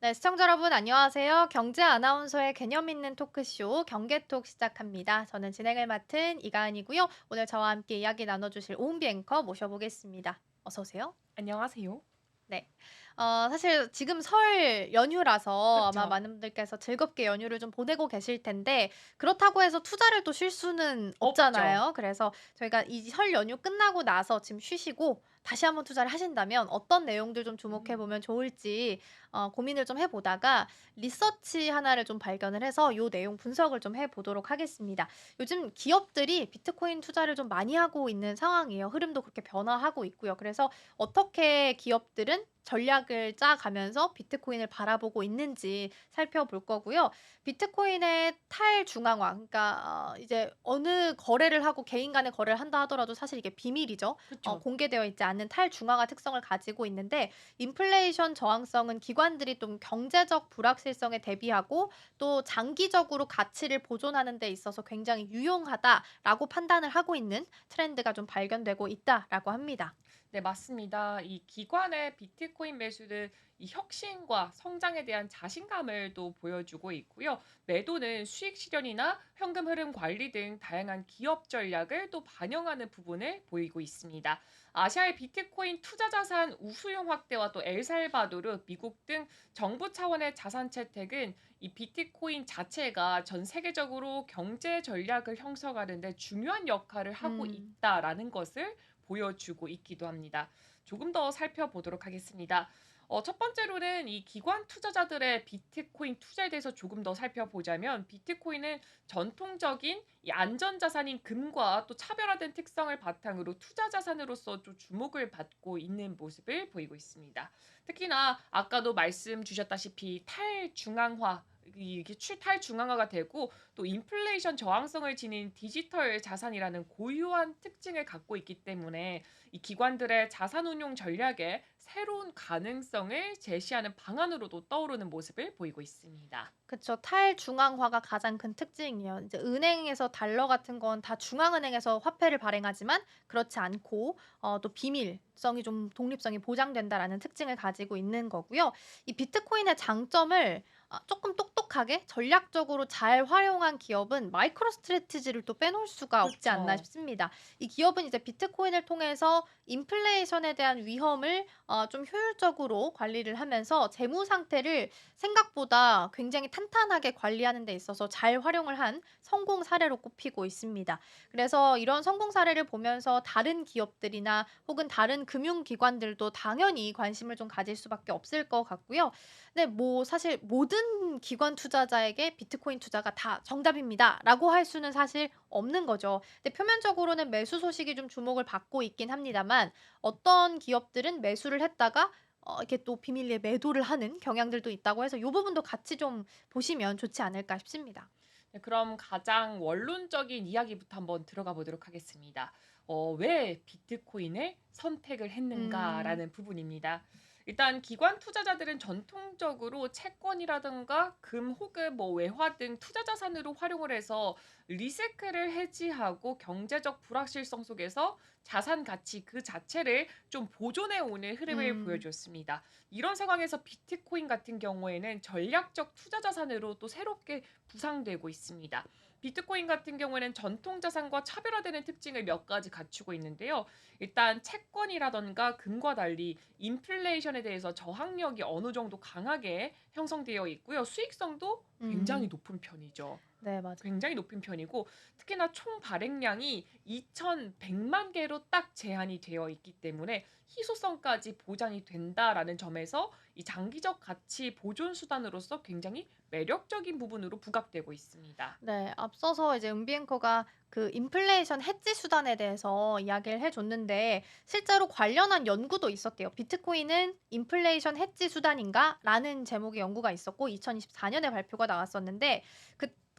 네, 시청자 여러분 안녕하세요. 경제 아나운서의 개념 있는 토크쇼 경계톡 시작합니다. 저는 진행을 맡은 이가은이고요. 오늘 저와 함께 이야기 나눠주실 오은비 앵커 모셔보겠습니다. 어서 오세요. 안녕하세요. 네. 사실 지금 설 연휴라서 아마 그쵸. 많은 분들께서 즐겁게 연휴를 좀 보내고 계실 텐데 그렇다고 해서 투자를 또 쉴 수는 없죠. 없잖아요. 그래서 저희가 이 설 연휴 끝나고 나서 지금 쉬시고 다시 한번 투자를 하신다면 어떤 내용들 좀 주목해 음. 보면 좋을지 고민을 좀 해 보다가 리서치 하나를 좀 발견을 해서 요 내용 분석을 좀 해 보도록 하겠습니다. 요즘 기업들이 비트코인 투자를 좀 많이 하고 있는 상황이에요. 흐름도 그렇게 변화하고 있고요. 그래서 어떻게 기업들은 전략을 짜 가면서 비트코인을 바라보고 있는지 살펴볼 거고요. 비트코인의 탈중앙화 그러니까 이제 어느 거래를 하고 개인 간의 거래를 한다 하더라도 사실 이게 비밀이죠. 그쵸. 공개되어 있지 않는 탈중앙화 특성을 가지고 있는데 인플레이션 저항성은 기관들이 좀 경제적 불확실성에 대비하고 또 장기적으로 가치를 보존하는 데 있어서 굉장히 유용하다라고 판단을 하고 있는 트렌드가 좀 발견되고 있다라고 합니다. 네, 맞습니다. 이 기관의 비트코인 매수는 이 혁신과 성장에 대한 자신감을 또 보여주고 있고요. 매도는 수익 실현이나 현금 흐름 관리 등 다양한 기업 전략을 또 반영하는 부분을 보이고 있습니다. 아시아의 비트코인 투자 자산 우수용 확대와 또 엘살바도르, 미국 등 정부 차원의 자산 채택은 이 비트코인 자체가 전 세계적으로 경제 전략을 형성하는 데 중요한 역할을 하고 음. 있다라는 것을 보여주고 있기도 합니다. 조금 더 살펴보도록 하겠습니다. 첫 번째로는 이 기관 투자자들의 비트코인 투자에 대해서 조금 더 살펴보자면 비트코인은 전통적인 이 안전자산인 금과 또 차별화된 특성을 바탕으로 투자 자산으로서 좀 주목을 받고 있는 모습을 보이고 있습니다. 특히나 아까도 말씀 주셨다시피 탈중앙화 이게 탈중앙화가 되고 또 인플레이션 저항성을 지닌 디지털 자산이라는 고유한 특징을 갖고 있기 때문에 이 기관들의 자산 운용 전략에 새로운 가능성을 제시하는 방안으로도 떠오르는 모습을 보이고 있습니다. 그쵸. 탈중앙화가 가장 큰 특징이에요. 이제 은행에서 달러 같은 건 다 중앙은행에서 화폐를 발행하지만 그렇지 않고 또 비밀성이 좀 독립성이 보장된다라는 특징을 가지고 있는 거고요. 이 비트코인의 장점을 쪼끔 똑똑하게 전략적으로 잘 활용한 기업은 마이크로 스트래티지를 또 빼놓을 수가 없지 않나 그렇죠. 싶습니다. 이 기업은 이제 비트코인을 통해서 인플레이션에 대한 위험을 좀 효율적으로 관리를 하면서 재무 상태를 생각보다 굉장히 탄탄하게 관리하는 데 있어서 잘 활용을 한 성공 사례로 꼽히고 있습니다. 그래서 이런 성공 사례를 보면서 다른 기업들이나 혹은 다른 금융기관들도 당연히 관심을 좀 가질 수밖에 없을 것 같고요. 근데 뭐 사실 모든 기관 투자자에게 비트코인 투자가 다 정답입니다라고 할 수는 사실 없는 거죠. 근데 표면적으로는 매수 소식이 좀 주목을 받고 있긴 합니다만 어떤 기업들은 매수를 했다가 이렇게 또 비밀리에 매도를 하는 경향들도 있다고 해서 요 부분도 같이 좀 보시면 좋지 않을까 싶습니다. 네, 그럼 가장 원론적인 이야기부터 한번 들어가 보도록 하겠습니다. 왜 비트코인을 선택을 음. 했는가라는 부분입니다. 일단 기관 투자자들은 전통적으로 채권이라든가 금 혹은 뭐 외화 등 투자 자산으로 활용을 해서 리스크를 해지하고 경제적 불확실성 속에서 자산 가치 그 자체를 좀 보존해 오는 흐름을 음. 보여줬습니다. 이런 상황에서 비트코인 같은 경우에는 전략적 투자 자산으로 또 새롭게 부상되고 있습니다. 비트코인 같은 경우에는 전통 자산과 차별화되는 특징을 몇 가지 갖추고 있는데요. 일단 채권이라던가 금과 달리 인플레이션에 대해서 저항력이 어느 정도 강하게 형성되어 있고요. 수익성도 굉장히 음. 높은 편이죠. 네 맞아요. 굉장히 높은 편이고 특히나 총 발행량이 2,100만 개로 딱 제한이 되어 있기 때문에 희소성까지 보장이 된다라는 점에서 이 장기적 가치 보존 수단으로서 굉장히 매력적인 부분으로 부각되고 있습니다. 네. 앞서서 이제 은비 앵커가 그 인플레이션 해지 수단에 대해서 이야기를 해 줬는데 실제로 관련한 연구도 있었대요. "비트코인은 인플레이션 해지 수단인가?"라는 제목의 연구가 있었고 2024 년에 발표가 나왔었는데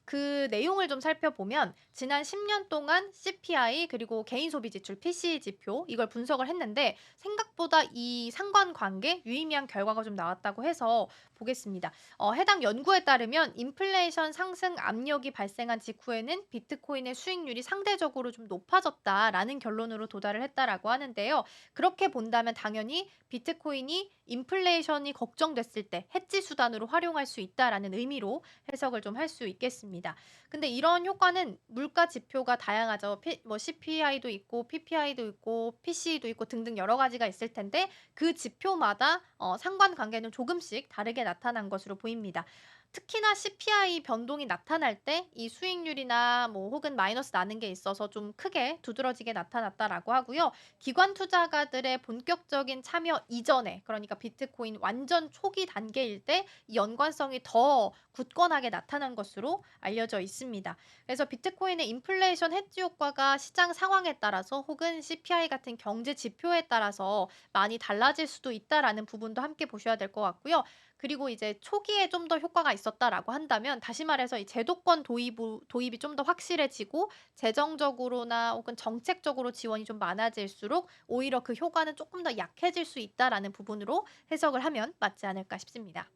그 내용을 좀 살펴보면 지난 10년 동안 CPI 그리고 개인 소비 지출 PCE 지표 이걸 분석을 했는데 생각보다 이 상관관계 유의미한 결과가 좀 나왔다고 해서 보겠습니다. 해당 연구에 따르면 인플레이션 상승 압력이 발생한 직후에는 비트코인의 수익률이 상대적으로 좀 높아졌다라는 결론으로 도달을 했다라고 하는데요. 그렇게 본다면 당연히 비트코인이 인플레이션이 걱정됐을 때 해지 수단으로 활용할 수 있다라는 의미로 해석을 좀 할 수 있겠습니다. 근데 이런 효과는 물가 지표가 다양하죠. 뭐 CPI도 있고 PPI도 있고 PCE도 있고 등등 여러 가지가 있을 텐데 그 지표마다 상관관계는 조금씩 다르게 나타난 것으로 보입니다. 특히나 CPI 변동이 나타날 때 이 수익률이나 뭐 혹은 마이너스 나는 게 있어서 좀 크게 두드러지게 나타났다라고 하고요. 기관 투자가들의 본격적인 참여 이전에 그러니까 비트코인 완전 초기 단계일 때 이 연관성이 더 굳건하게 나타난 것으로 알려져 있습니다. 그래서 비트코인의 인플레이션 해지 효과가 시장 상황에 따라서 혹은 CPI 같은 경제 지표에 따라서 많이 달라질 수도 있다라는 부분도 함께 보셔야 될 것 같고요. 그리고 이제 초기에 좀 더 효과가 있었다라고 한다면 다시 말해서 이 제도권 도입이 좀 더 확실해지고 재정적으로나 혹은 정책적으로 지원이 좀 많아질수록 오히려 그 효과는 조금 더 약해질 수 있다라는 부분으로 해석을 하면 맞지 않을까 싶습니다.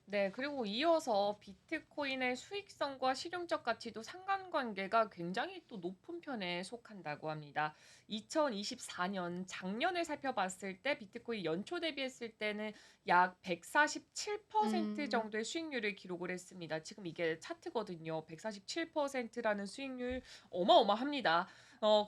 네, 그리고 이어서 비트코인의 수익성과 실용적 가치도 상관관계가 굉장히 또 높은 편에 속한다고 합니다. 2024년 작년을 살펴봤을 때 비트코인 연초 대비했을 때는 약 147% 음. 정도의 수익률을 기록을 했습니다. 지금 이게 차트거든요. 147%라는 수익률 어마어마합니다.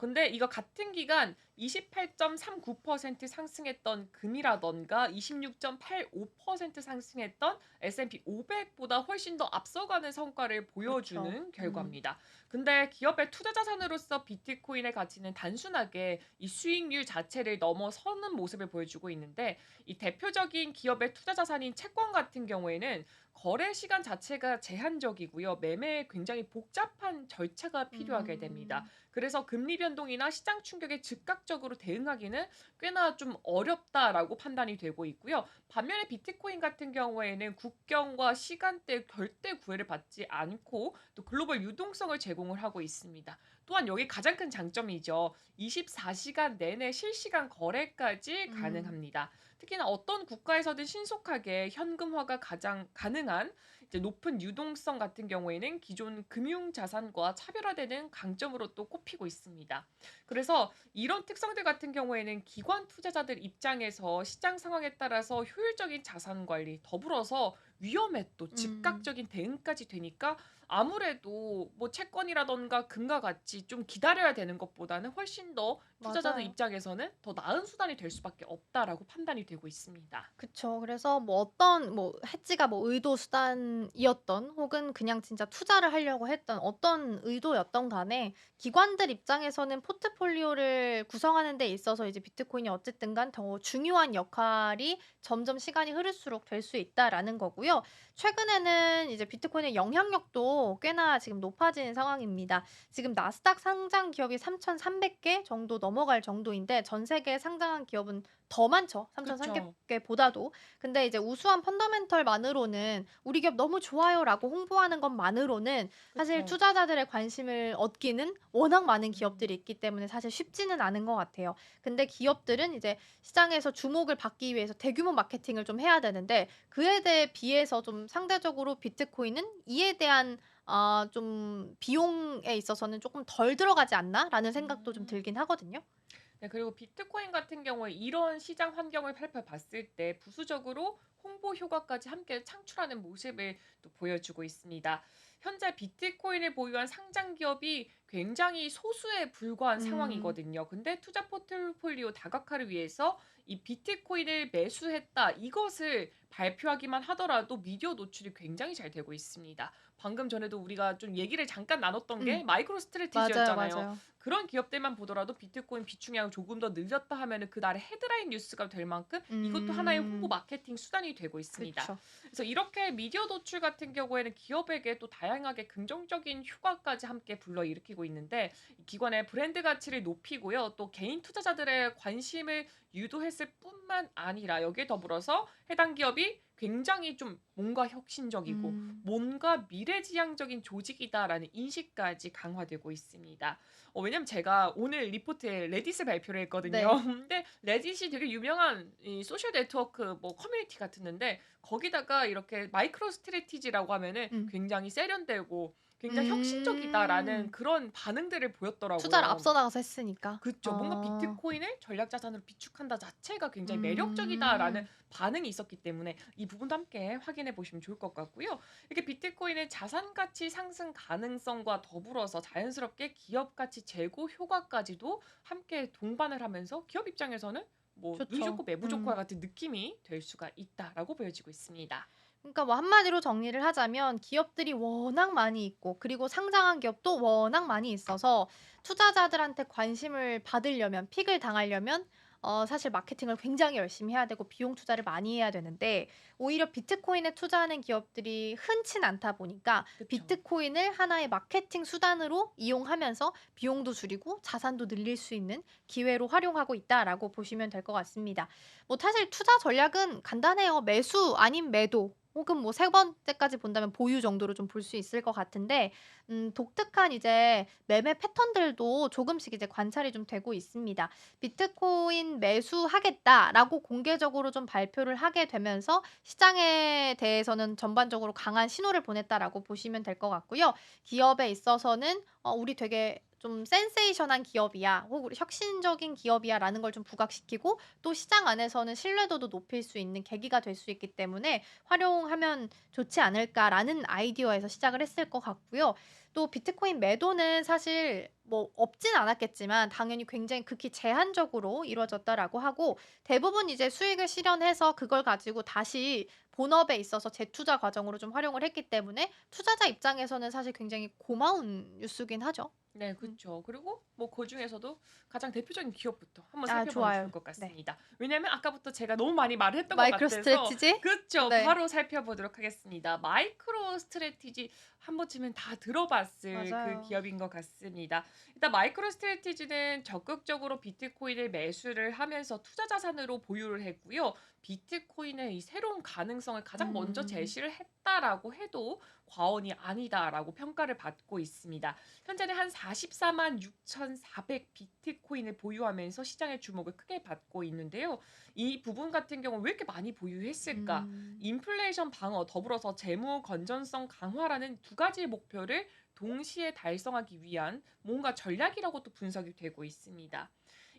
근데 이거 같은 기간 28.39% 상승했던 금이라던가 26.85% 상승했던 S&P 500보다 훨씬 더 앞서가는 성과를 그렇죠. 보여주는 결과입니다. 근데 기업의 투자 자산으로서 비트코인의 가치는 단순하게 이 수익률 자체를 넘어서는 모습을 보여주고 있는데 이 대표적인 기업의 투자 자산인 채권 같은 경우에는 거래 시간 자체가 제한적이고요. 매매에 굉장히 복잡한 절차가 필요하게 됩니다. 음. 그래서 금리 변동이나 시장 충격에 즉각적으로 대응하기는 꽤나 좀 어렵다라고 판단이 되고 있고요. 반면에 비트코인 같은 경우에는 국경과 시간대 절대 구애를 받지 않고 또 글로벌 유동성을 제공을 하고 있습니다. 또한 여기 가장 큰 장점이죠. 24시간 내내 실시간 거래까지 음. 가능합니다. 특히나 어떤 국가에서든 신속하게 현금화가 가장 가능한 이제 높은 유동성 같은 경우에는 기존 금융 자산과 차별화되는 강점으로 또 꼽히고 있습니다. 그래서 이런 특성들 같은 경우에는 기관 투자자들 입장에서 시장 상황에 따라서 효율적인 자산 관리, 더불어서 위험에 또 음. 즉각적인 대응까지 되니까 아무래도 뭐 채권이라던가 금과 같이 좀 기다려야 되는 것보다는 훨씬 더 투자자들 맞아요. 입장에서는 더 나은 수단이 될 수밖에 없다라고 판단이 되고 있습니다. 그쵸. 그래서 뭐 어떤 뭐 해지가 뭐 의도 수단이었던 혹은 그냥 진짜 투자를 하려고 했던 어떤 의도였던 간에 기관들 입장에서는 포트폴리오를 구성하는 데 있어서 이제 비트코인이 어쨌든 간 더 중요한 역할이 점점 시간이 흐를수록 될 수 있다라는 거고요. 최근에는 이제 비트코인의 영향력도 꽤나 지금 높아진 상황입니다. 지금 나스닥 상장 기업이 3,300개 정도 넘어갈 정도인데 전 세계에 상장한 기업은 더 많죠. 3,300 그쵸. 개보다도. 근데 이제 우수한 펀더멘털만으로는 "우리 기업 너무 좋아요."라고 홍보하는 것만으로는 사실 그쵸. 투자자들의 관심을 얻기는 워낙 많은 음. 기업들이 있기 때문에 사실 쉽지는 않은 것 같아요. 근데 기업들은 이제 시장에서 주목을 받기 위해서 대규모 마케팅을 좀 해야 되는데 그에 대해 비해서 좀 상대적으로 비트코인은 이에 대한 좀 '비용에 있어서는 조금 덜 들어가지 않나?'라는 생각도 좀 음. 들긴 하거든요. 네, 그리고 비트코인 같은 경우에 이런 시장 환경을 살펴봤을 때 부수적으로 홍보 효과까지 함께 창출하는 모습을 또 보여주고 있습니다. 현재 비트코인을 보유한 상장 기업이 굉장히 소수에 불과한 음. 상황이거든요. 근데 투자 포트폴리오 다각화를 위해서 이 비트코인을 매수했다 이것을 발표하기만 하더라도 미디어 노출이 굉장히 잘 되고 있습니다. 방금 전에도 우리가 좀 얘기를 잠깐 나눴던 게 음. 마이크로 맞아요, 스트래티지였잖아요. 맞아요. 그런 기업들만 보더라도 비트코인 비중량을 조금 더 늘렸다 하면은 그날의 헤드라인 뉴스가 될 만큼 이것도 하나의 홍보 음. 마케팅 수단이 되고 있습니다. 그쵸. 그래서 이렇게 미디어 노출 같은 경우에는 기업에게 또 다양하게 긍정적인 효과까지 함께 불러일으키고 있는데 이 기관의 브랜드 가치를 높이고요. 또 개인 투자자들의 관심을 유도했을 뿐만 아니라 여기에 더불어서 해당 기업이 굉장히 좀 뭔가 혁신적이고 음. 뭔가 미래지향적인 조직이다라는 인식까지 강화되고 있습니다. 왜냐면 제가 오늘 리포트에 레딧을 발표를 했거든요. 네. 근데 레딧이 되게 유명한 이 소셜 네트워크 뭐 커뮤니티 같았는데 거기다가 이렇게 마이크로 스트래티지라고 하면은 음. 굉장히 세련되고 굉장히 혁신적이다라는 음. 그런 반응들을 투자를 보였더라고요. 앞서 나가서 했으니까. 그쵸. 뭔가 어. 비트코인을 전략 자산으로 비축한다 자체가 굉장히 매력적이다라는 음. 반응이 있었기 때문에 이 부분도 함께 확인해 보시면 좋을 것 같고요. 이렇게 비트코인의 자산 가치 상승 가능성과 더불어서 자연스럽게 기업 가치 제고 효과까지도 함께 동반을 하면서 기업 입장에서는 뭐 눈이 좋죠. 좋고 매부 좋고와 음. 같은 느낌이 될 수가 있다라고 보여지고 있습니다. 그러니까 뭐 한마디로 정리를 하자면 기업들이 워낙 많이 있고 그리고 상장한 기업도 워낙 많이 있어서 투자자들한테 관심을 받으려면 픽을 당하려면 사실 마케팅을 굉장히 열심히 해야 되고 비용 투자를 많이 해야 되는데 오히려 비트코인에 투자하는 기업들이 흔치 않다 보니까 그쵸. 비트코인을 하나의 마케팅 수단으로 이용하면서 비용도 줄이고 자산도 늘릴 수 있는 기회로 활용하고 있다라고 보시면 될 것 같습니다. 뭐 사실 투자 전략은 간단해요. 매수 아닌 매도 혹은 뭐 세 번째까지 본다면 보유 정도로 좀 볼 수 있을 것 같은데 독특한 이제 매매 패턴들도 조금씩 이제 관찰이 좀 되고 있습니다. "비트코인 매수하겠다."라고 공개적으로 좀 발표를 하게 되면서 시장에 대해서는 전반적으로 강한 신호를 보냈다라고 보시면 될 것 같고요. 기업에 있어서는 우리 되게 좀 센세이션한 기업이야.' 혹은 '우리 혁신적인 기업이야.'라는 걸 좀 부각시키고 또 시장 안에서는 신뢰도도 높일 수 있는 계기가 될 수 있기 때문에 '활용하면 좋지 않을까.'라는 아이디어에서 시작을 했을 것 같고요. 또 비트코인 매도는 사실 뭐 없진 않았겠지만 당연히 굉장히 극히 제한적으로 이루어졌다라고 하고 대부분 이제 수익을 실현해서 그걸 가지고 다시 본업에 있어서 재투자 과정으로 좀 활용을 했기 때문에 투자자 입장에서는 사실 굉장히 고마운 뉴스긴 하죠. 네, 음. 그쵸. 그리고 뭐 그중에서도 가장 대표적인 기업부터 한번 아 살펴보면 좋을 좋아요. 것 네. 같습니다. 왜냐면 아까부터 제가 너무 많이 말을 했던 것 마이크로 같아서 스트레티지? 그쵸. 네. 바로 살펴보도록 하겠습니다. 마이크로 스트래티지 한 번쯤은 다 들어봤을 그 맞아요. 기업인 것 같습니다. 일단 마이크로 스트래티지는 적극적으로 비트코인을 매수를 하면서 투자 자산으로 보유를 했고요. 비트코인의 이 새로운 가능성을 가장 먼저 음. 제시를 했다라고 해도 과언이 아니다라고 평가를 받고 있습니다. 현재는 한 44만 6,400 비트코인을 보유하면서 시장의 주목을 크게 받고 있는데요. 이 부분 같은 경우 왜 이렇게 많이 보유했을까? 음. 인플레이션 방어 더불어서 재무 건전성 강화라는 두 가지 목표를 동시에 달성하기 위한 뭔가 전략이라고도 분석이 되고 있습니다.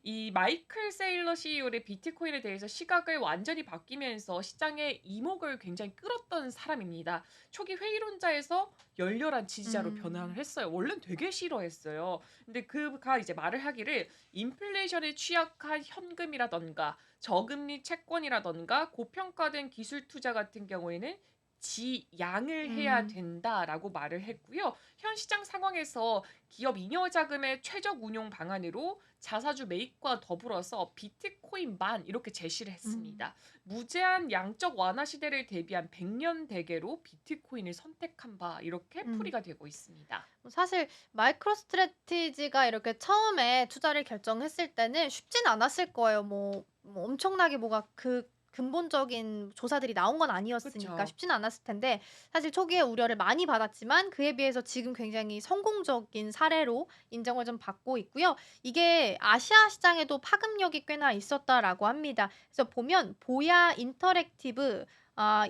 이 마이클 세일러 CEO의 비트코인에 대해서 시각을 완전히 바뀌면서 시장의 이목을 굉장히 끌었던 사람입니다. 초기 회의론자에서 열렬한 지지자로 변환을 음. 했어요. 원래는 되게 싫어했어요. 근데 그가 이제 말을 하기를 인플레이션에 취약한 현금이라던가 저금리 채권이라던가 고평가된 기술 투자 같은 경우에는 지양을 해야 음. 된다라고 말을 했고요. 현 시장 상황에서 기업 잉여 자금의 최적 운용 방안으로 자사주 매입과 더불어서 비트코인만 이렇게 제시를 음. 했습니다. 무제한 양적 완화 시대를 대비한 100년 대계로 비트코인을 선택한 바 이렇게 음. 풀이가 되고 있습니다. 뭐 사실 마이크로 스트래티지가 이렇게 처음에 투자를 결정했을 때는 쉽진 않았을 거예요. 뭐 엄청나게 뭐가 그 근본적인 조사들이 나온 건 아니었으니까 그쵸. 쉽지는 않았을 텐데 사실 초기에 우려를 많이 받았지만 그에 비해서 지금 굉장히 성공적인 사례로 인정을 좀 받고 있고요. 이게 아시아 시장에도 파급력이 꽤나 있었다라고 합니다. 그래서 보면 보야 인터랙티브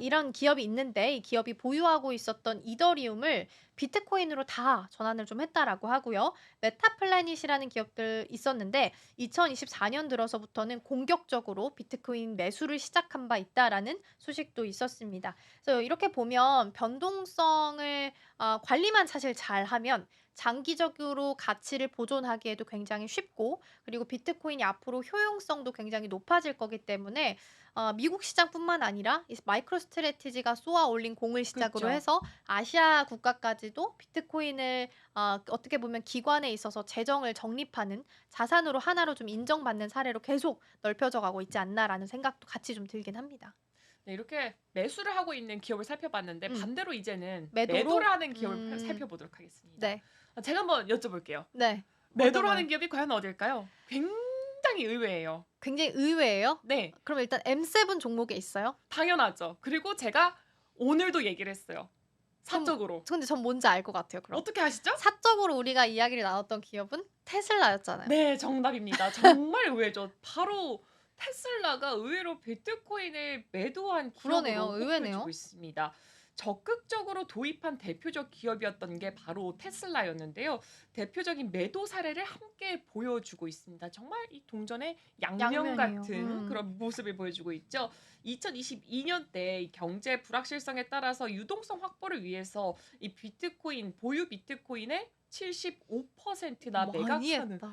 이런 기업이 있는데 이 기업이 보유하고 있었던 이더리움을 비트코인으로 다 전환을 좀 했다라고 하고요. 메타플래닛이라는 기업들 있었는데 2024년 들어서부터는 공격적으로 비트코인 매수를 시작한 바 있다라는 소식도 있었습니다. 그래서 이렇게 보면 변동성을 관리만 사실 잘하면 장기적으로 가치를 보존하기에도 굉장히 쉽고 그리고 비트코인이 앞으로 효용성도 굉장히 높아질 거기 때문에 미국 시장뿐만 아니라 이 마이크로 스트래티지가 쏘아 올린 공을 시작으로 그쵸. 해서 아시아 국가까지도 비트코인을 어떻게 보면 기관에 있어서 재정을 정립하는 자산으로 하나로 좀 인정받는 사례로 계속 넓혀져 가고 있지 않나라는 생각도 같이 좀 들긴 합니다. 네, 이렇게 매수를 하고 있는 기업을 살펴봤는데 음. 반대로 이제는 매도를 매도로? 하는 기업을 살펴보도록 하겠습니다. 네. 제가 한번 여쭤볼게요. 네. 어떤 매도를 거요? 하는 기업이 과연 어딜까요? 굉장히 굉장히 의외예요. 굉장히 의외예요? 네. 그럼 일단 M7 종목에 있어요? 당연하죠. 그리고 제가 오늘도 얘기를 했어요. 전 사적으로. 근데 전 뭔지 알 것 같아요 그럼. 어떻게 아시죠? 사적으로 우리가 이야기를 나눴던 기업은 테슬라였잖아요. 네, 정답입니다. 정말 의외죠. 바로 테슬라가 의외로 비트코인을 매도한 그러네요. 기업으로 의외네요. 꼽혀지고 있습니다. 적극적으로 도입한 대표적 기업이었던 게 바로 테슬라였는데요. 대표적인 매도 사례를 함께 보여주고 있습니다. 정말 이 동전의 양면 양면이에요. 같은 그런 모습을 보여주고 있죠. 2022년 때 이 경제 불확실성에 따라서 유동성 확보를 위해서 이 비트코인 보유 비트코인의 75%나 많이 매각하는 했다.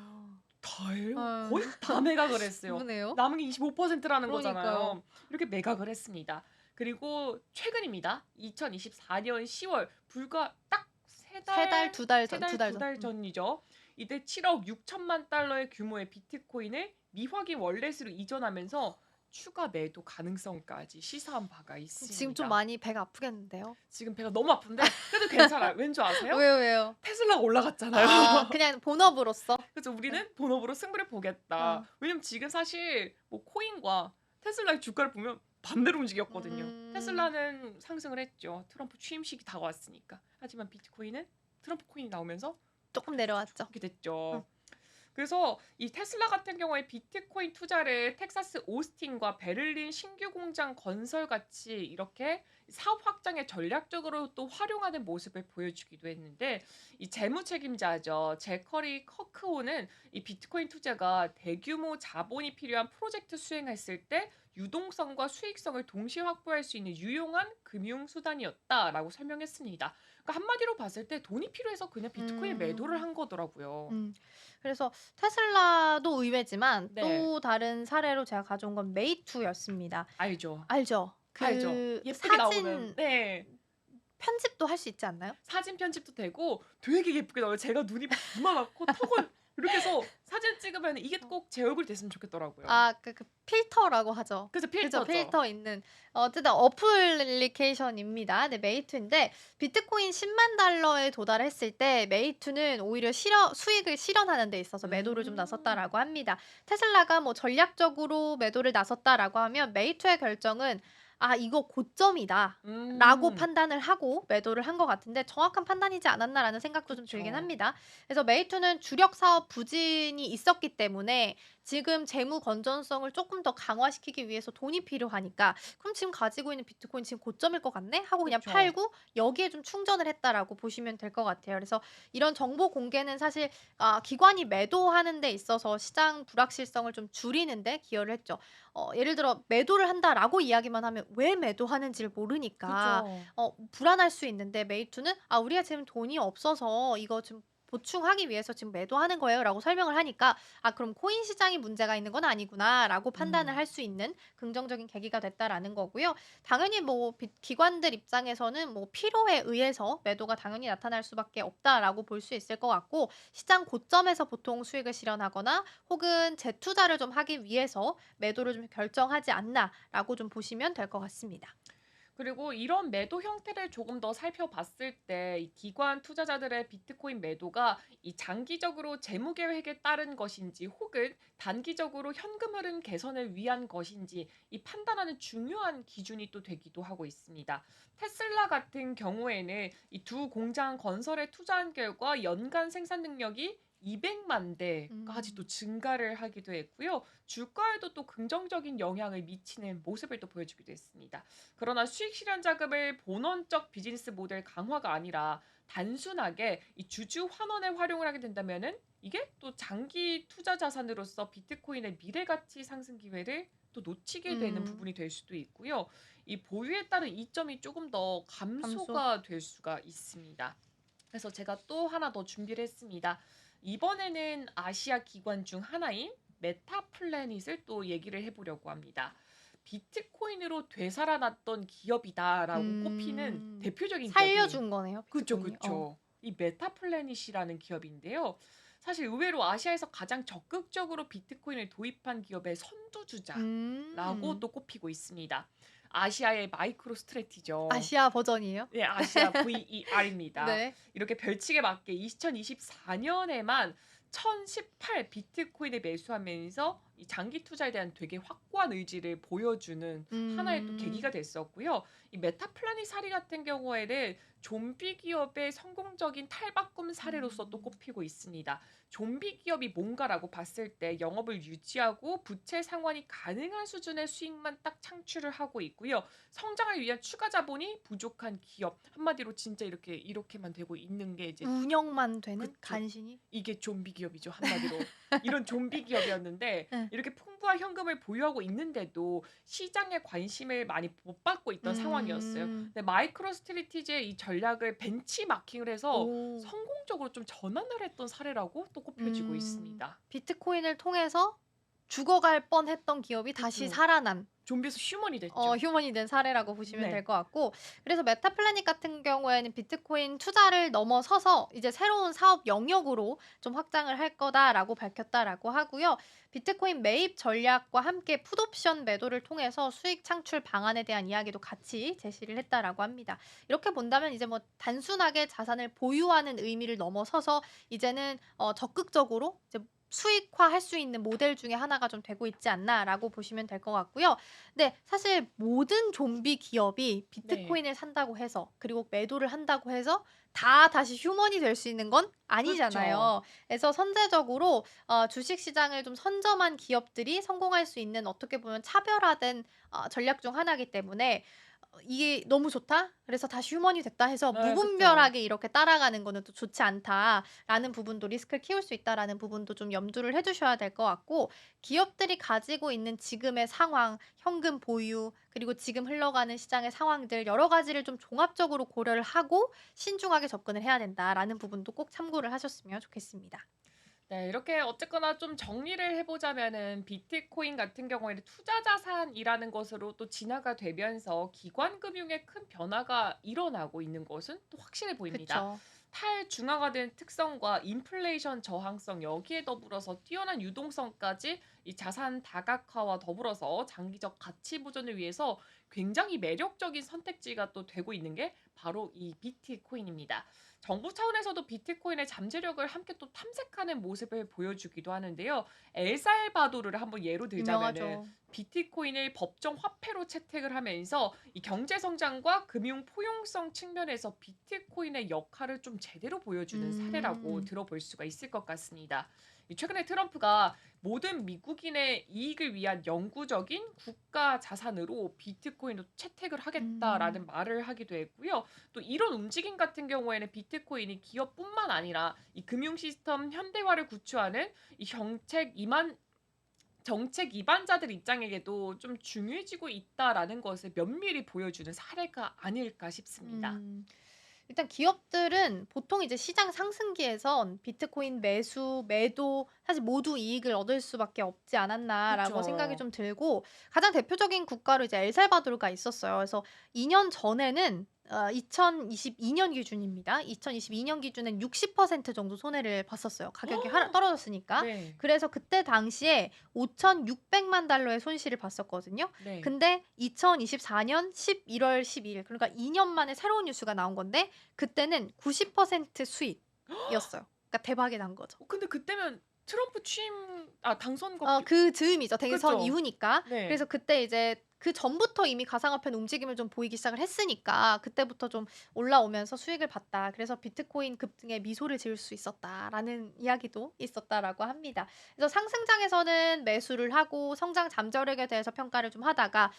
다예요. 예. 거의 다 매각을 했어요. 그러네요. 남은 게 25%라는 그러니까요. 거잖아요. 이렇게 매각을 했습니다. 그리고 최근입니다. 2024년 10월 불과 딱 세 3 달, 달, 2달 세 전, 2 달, 달 두 전. 달 전이죠. 이때 7억 6천만 달러의 규모의 비트코인을 미확인 월렛으로 이전하면서 추가 매도 가능성까지 시사한 바가 지금 좀 있습니다. 많이 배가 아프겠는데요? 지금 배가 너무 아픈데 그래도 괜찮아요. 왠 줄 아세요? 왜요, 왜요? 테슬라가 올라갔잖아요. 아 그냥 본업으로서? 그래서 예. 우리는 본업으로 승부를 보겠다. 어. 왜냐면 지금 사실 뭐 코인과 테슬라의 주가를 보면 반대로 움직였거든요. 음. 테슬라는 상승을 했죠. 트럼프 취임식이 다가왔으니까. 하지만 비트코인은 트럼프 코인이 나오면서 쪼끔 내려왔죠. 이렇게 응. 됐죠. 그래서 이 테슬라 같은 경우에 비트코인 투자를 텍사스 오스틴과 베를린 신규 공장 건설 같이 이렇게 사업 확장에 전략적으로 또 활용하는 모습을 보여주기도 했는데 이 재무 책임자죠. 제커리 커크호는 이 비트코인 투자가 대규모 자본이 필요한 프로젝트 수행했을 때 유동성과 수익성을 동시에 확보할 수 있는 유용한 금융 수단이었다라고 설명했습니다. 그러니까 한마디로 봤을 때 돈이 필요해서 그냥 비트코인 매도를 음. 한 거더라고요. 그래서 테슬라도 의외지만 네. 또 다른 사례로 제가 가져온 건 메이투였습니다. 알죠. 알죠? 알죠. 그 예쁘게 나오는 사진 네. 편집도 할 수 있지 않나요? 사진 편집도 되고 되게 예쁘게 나와요. 제가 눈이 이만하고 턱을 이렇게 해서 사진 찍으면 이게 꼭 제 얼굴이 됐으면 좋겠더라고요. 아 그 필터라고 하죠. 그래서 그죠. 필터죠. 필터 있는 어쨌든 어플리케이션입니다. 네 메이투인데 비트코인 10만 달러에 도달했을 때 메이투는 오히려 수익을 실현하는 데 있어서 매도를 좀 음. 나섰다라고 합니다. 테슬라가 뭐 전략적으로 매도를 나섰다라고 하면 메이투의 결정은 '아 이거 고점이다.' 라고 음. 판단을 하고 매도를 한 것 같은데 '정확한 판단이지 않았나.'라는 생각도 좀 들긴 그쵸. 합니다. 그래서 메이투는 주력 사업 부진이 있었기 때문에 지금 재무 건전성을 조금 더 강화시키기 위해서 돈이 필요하니까 '그럼 지금 가지고 있는 비트코인 지금 고점일 것 같네.' 하고 그냥 그쵸. 팔고 여기에 좀 충전을 했다라고 보시면 될 것 같아요. 그래서 이런 정보 공개는 사실 기관이 매도하는 데 있어서 시장 불확실성을 좀 줄이는 데 기여를 했죠. 예를 들어 "매도를 한다."라고 이야기만 하면 왜 매도하는지를 모르니까 그죠. 불안할 수 있는데 메이투는 "아 우리가 지금 돈이 없어서 이거 좀 보충하기 위해서 지금 매도하는 거예요."라고 설명을 하니까 '아 그럼 코인 시장이 문제가 있는 건 아니구나.'라고 판단을 음. 할 수 있는 긍정적인 계기가 됐다라는 거고요. 당연히 뭐 기관들 입장에서는 뭐 필요에 의해서 매도가 당연히 나타날 수밖에 없다라고 볼 수 있을 것 같고 시장 고점에서 보통 수익을 실현하거나 혹은 재투자를 좀 하기 위해서 매도를 좀 결정하지 않나라고 좀 보시면 될 것 같습니다. 그리고 이런 매도 형태를 조금 더 살펴봤을 때 이 기관 투자자들의 비트코인 매도가 이 장기적으로 재무 계획에 따른 것인지 혹은 단기적으로 현금 흐름 개선을 위한 것인지 이 판단하는 중요한 기준이 또 되기도 하고 있습니다. 테슬라 같은 경우에는 이 두 공장 건설에 투자한 결과 연간 생산 능력이 200만 대까지 또 음. 증가를 하기도 했고요. 주가에도 또 긍정적인 영향을 미치는 모습을 또 보여주기도 했습니다. 그러나 수익 실현 자금을 본원적 비즈니스 모델 강화가 아니라 단순하게 이 주주 환원에 활용을 하게 된다면은 이게 또 장기 투자 자산으로서 비트코인의 미래 가치 상승 기회를 또 놓치게 되는 음. 부분이 될 수도 있고요. 이 보유에 따른 이점이 조금 더 감소. 감소가 될 수가 있습니다. 그래서 제가 또 하나 더 준비를 했습니다. 이번에는 아시아 기관 중 하나인 메타플래닛을 또 얘기를 해보려고 합니다. 비트코인으로 되살아났던 기업이다라고 꼽히는 음. 대표적인 기업이 살려준 거네요, 그쵸, 비트코인이. 그쵸. 이 메타플래닛이라는 기업인데요. 사실 의외로 아시아에서 가장 적극적으로 비트코인을 도입한 기업의 선두주자라고 음. 또 꼽히고 있습니다. 아시아의 마이크로 스트래티죠. 아시아 버전이에요? 네, 아시아 VER입니다. 네. 이렇게 별칭에 맞게 2024년에만 1018 비트코인을 매수하면서 이 장기 투자에 대한 되게 확고한 의지를 보여주는 하나의 또 음. 계기가 됐었고요. 이 메타플라닛 같은 경우에는 좀비 기업의 성공적인 탈바꿈 사례로서 또 음. 꼽히고 있습니다. 좀비 기업이 뭔가라고 봤을 때 영업을 유지하고 부채 상환이 가능한 수준의 수익만 딱 창출을 하고 있고요. 성장을 위한 추가 자본이 부족한 기업. 한마디로 진짜 이렇게만 되고 있는 게 이제 운영만 되는 그쵸. 간신히? 이게 좀비 기업이죠, 한마디로. 이런 좀비 기업이었는데 예. 이렇게 풍부한 현금을 보유하고 있는데도 시장의 관심을 많이 못 받고 있던 상황이었어요. 음. 근데 마이크로스트래티지의 이 전략을 벤치마킹을 해서 오. 성공적으로 좀 전환을 했던 사례라고 또 꼽혀지고 있습니다. 비트코인을 통해서 죽어갈 뻔했던 기업이 다시 그쵸. 살아난 좀비에서 휴먼이 됐죠. 휴먼이 된 사례라고 보시면 될 네. 것 같고, 그래서 메타플래닛 같은 경우에는 비트코인 투자를 넘어서서 이제 새로운 사업 영역으로 좀 확장을 할 거다라고 밝혔다라고 하고요. 비트코인 매입 전략과 함께 풋옵션 매도를 통해서 수익 창출 방안에 대한 이야기도 같이 제시를 했다라고 합니다. 이렇게 본다면 이제 뭐 단순하게 자산을 보유하는 의미를 넘어서서 이제는 적극적으로 이제 수익화할 수 있는 모델 중에 하나가 좀 되고 있지 않나라고 보시면 될 것 같고요. 근데 사실 모든 좀비 기업이 네. 비트코인을 산다고 해서, 그리고 매도를 한다고 해서 다 다시 휴먼이 될 수 있는 건 그쵸. 아니잖아요. 그래서 선제적으로 주식 시장을 좀 선점한 기업들이 성공할 수 있는, 어떻게 보면 차별화된 전략 중 하나이기 때문에 이게 너무 좋다, 그래서 다시 휴먼이 됐다 해서 네, 그쵸. 무분별하게 이렇게 따라가는 거는 또 좋지 않다라는 부분도, 리스크를 키울 수 있다라는 부분도 좀 염두를 해 두셔야 될 것 같고, 기업들이 가지고 있는 지금의 상황, 현금 보유, 그리고 지금 흘러가는 시장의 상황들 여러 가지를 좀 종합적으로 고려를 하고 신중하게 접근을 해야 된다라는 부분도 꼭 참고를 하셨으면 좋겠습니다. 네, 이렇게 어쨌거나 좀 정리를 해보자면은 비트코인 같은 경우에는 투자 자산이라는 것으로 또 진화가 되면서 기관 금융에 큰 변화가 일어나고 있는 것은 또 확실해 보입니다. 그쵸. 탈중앙화된 특성과 인플레이션 저항성 여기에 더불어서 뛰어난 유동성까지 이 자산 다각화와 더불어서 장기적 가치 보존을 위해서 굉장히 매력적인 선택지가 또 되고 있는 게 바로 이 비트코인입니다. 정부 차원에서도 비트코인의 잠재력을 함께 또 탐색하는 모습을 보여주기도 하는데요. 엘살바도르를 한번 예로 들자면은 유명하죠. 비트코인을 법정 화폐로 채택을 하면서 이 경제 성장과 금융 포용성 측면에서 비트코인의 역할을 좀 제대로 보여주는 사례라고 음. 들어볼 수가 있을 것 같습니다. 이 최근에 트럼프가 모든 미국인의 이익을 위한 영구적인 국가 자산으로 비트코인을 채택을 하겠다라는 음. 말을 하기도 했고요. 또 이런 움직임 같은 경우에는 비트코인이 기업뿐만 아니라 이 금융 시스템 현대화를 구축하는 이 정책 이반자들 입장에게도 좀 중요해지고 있다라는 것을 면밀히 보여주는 사례가 아닐까 싶습니다. 음. 일단 기업들은 보통 이제 시장 상승기에선 비트코인 매수, 매도 사실 모두 이익을 얻을 수밖에 없지 않았나라고 생각이 그쵸. 좀 들고, 가장 대표적인 국가로 이제 엘살바도르가 있었어요. 그래서 2년 전에는 2022년 기준입니다. 2022년 기준엔 60% 정도 손해를 봤었어요, 가격이 하락 떨어졌으니까. 네. 그래서 그때 당시에 5,600만 달러의 손실을 봤었거든요. 네. 근데 2024년 11월 12일, 그러니까 2년 만에 새로운 뉴스가 나온 건데 그때는 90% 수익이었어요. 그러니까 대박이 난 거죠. 근데 그때면 트럼프 당선거 그 즈음이죠. 대선 그쵸. 이후니까. 네. 그래서 그때 이제 그전부터 이미 가상화폐는 움직임을 좀 보이기 시작을 했으니까 그때부터 좀 올라오면서 수익을 봤다. 그래서 "비트코인 급등에 미소를 지을 수 있었다."라는 이야기도 있었다라고 합니다. 그래서 상승장에서는 매수를 하고 성장 잠재력에 대해서 평가를 좀 하다가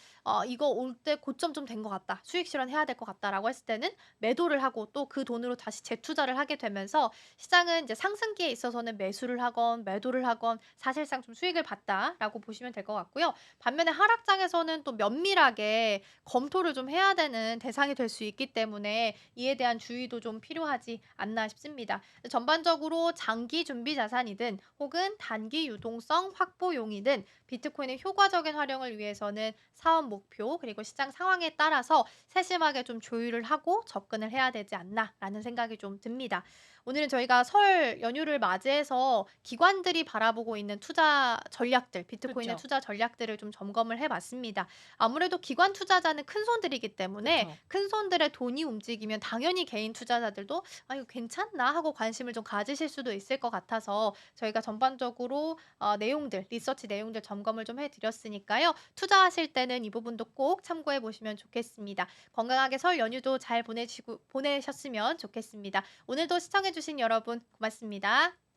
"이거 올 때 고점 좀 된 것 같다. 수익 실현해야 될 것 같다."라고 했을 때는 매도를 하고 또 그 돈으로 다시 재투자를 하게 되면서 시장은 이제 상승기에 있어서는 매수를 하건 매도를 하건 사실상 좀 수익을 봤다라고 보시면 될 것 같고요. 반면에 하락장에서는 또 면밀하게 검토를 좀 해야 되는 대상이 될 수 있기 때문에 이에 대한 주의도 좀 필요하지 않나 싶습니다. 전반적으로 장기 준비 자산이든 혹은 단기 유동성 확보용이든 비트코인의 효과적인 활용을 위해서는 사업 목표 그리고 시장 상황에 따라서 세심하게 좀 조율을 하고 접근을 해야 되지 않나라는 생각이 좀 듭니다. 오늘은 저희가 설 연휴를 맞이해서 기관들이 바라보고 있는 투자 전략들, 비트코인의 그쵸. 투자 전략들을 좀 점검을 해 봤습니다. 아무래도 기관 투자자는 큰손들이기 때문에 그쵸. 큰손들의 돈이 움직이면 당연히 개인 투자자들도 '아 이거 괜찮나?' 하고 관심을 좀 가지실 수도 있을 것 같아서 저희가 전반적으로 내용들 리서치 내용들 점검을 좀 해 드렸으니까요. 투자하실 때는 이 부분도 꼭 참고해 보시면 좋겠습니다. 건강하게 설 연휴도 잘 보내셨으면 좋겠습니다. 오늘도 시청해 주신 여러분 고맙습니다.